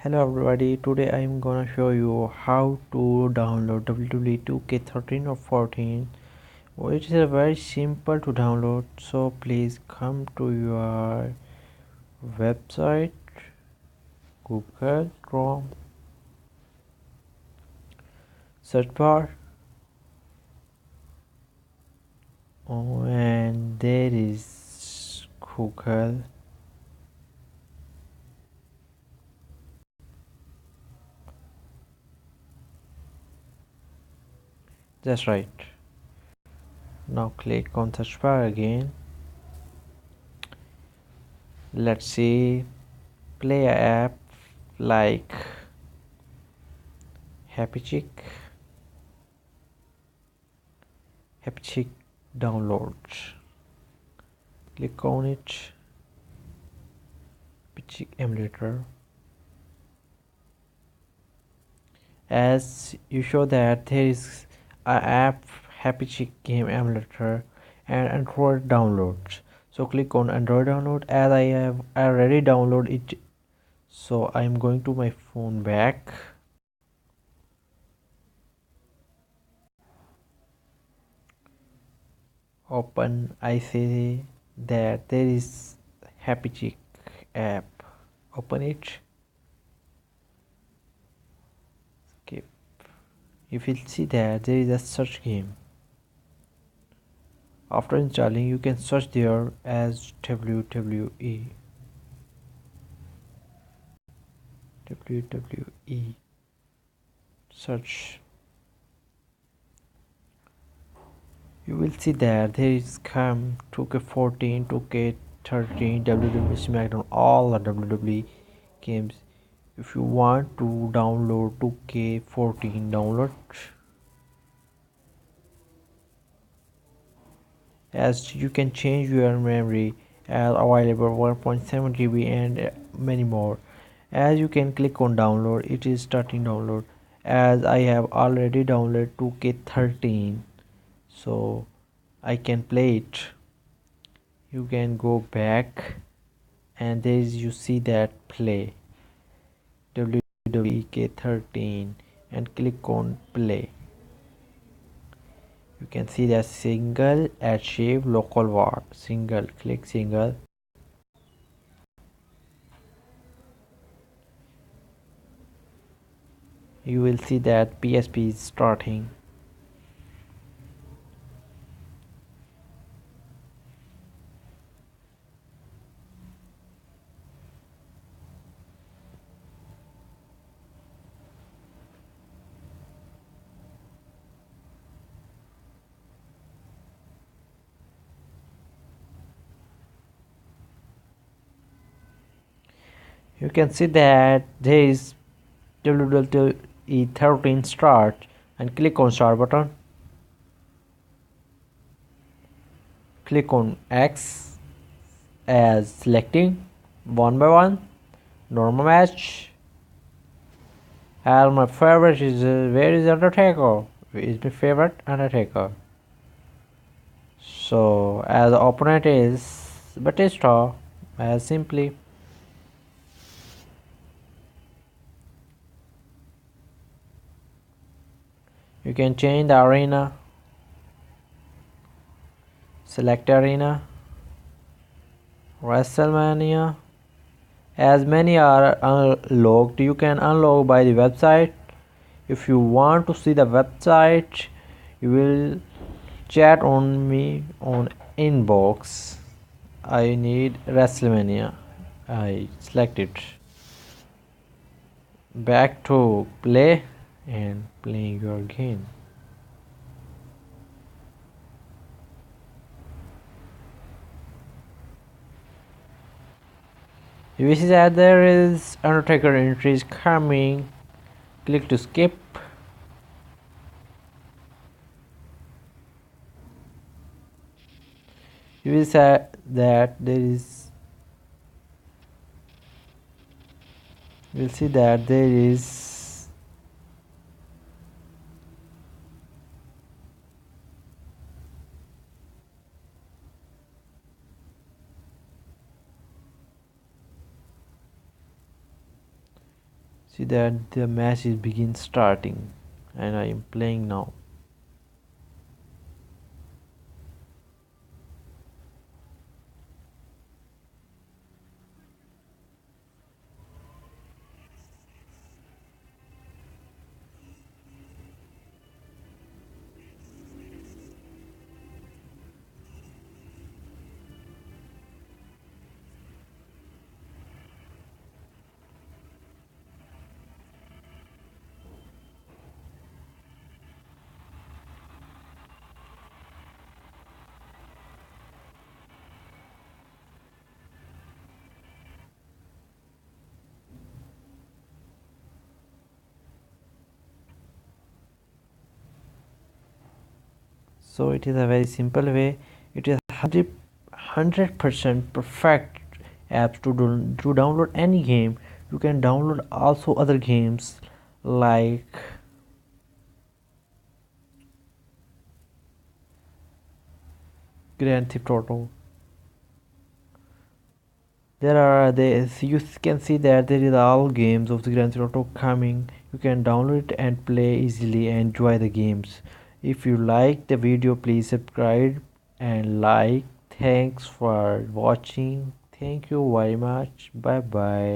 Hello everybody, today I am gonna show you how to download WWE 2K13 or 14, which is a very simple to download. So please come to your website, Google Chrome, search bar, and there is Google. That's right. Now click on search bar again. Let's see, play a app like Happy Chick. Happy Chick downloads. Click on it. Happy Chick emulator. As you show that there is a app Happy Chick game emulator and Android downloads. So click on Android download. As I have already downloaded it, so I am going to my phone back. Open. I say that there is Happy Chick app. Open it. Skip. You will see that there is a search game. After installing, you can search there as WWE. WWE. Search. You will see that there is come 2K14, 2K13, WWE SmackDown, all the WWE games. If you want to download 2K14, download. As you can change your memory as available 1.7 GB and many more. As you can click on download, it is starting download. As I have already downloaded 2K13, so I can play it. You can go back and there is, you see that play WWE K13 and click on play. You can see that single, achieve local war, single, click single. You will see that PSP is starting. You can see that there is WWE 13 start and click on start button. Click on X as selecting one by one normal match. And my favorite is where is Undertaker? Is my favorite Undertaker. So as the opponent is Batista, as simply you can change the arena, select arena, WrestleMania. As many are unlocked, you can unlock by the website. If you want to see the website, you will chat on me on inbox. I need WrestleMania. I select it. Back to play and playing your game. You will see that there is Undertaker entries coming. Click to skip. You will see that there is. You will see that there is. See that the match is begin starting and I am playing now. So it is a very simple way. It is 100% perfect apps to download any game. You can download also other games like Grand Theft Auto. There are this you can see that there is all games of the Grand Theft Auto coming. You can download it and play easily and enjoy the games. If you like the video, please subscribe and like. Thanks for watching. Thank you very much. Bye bye.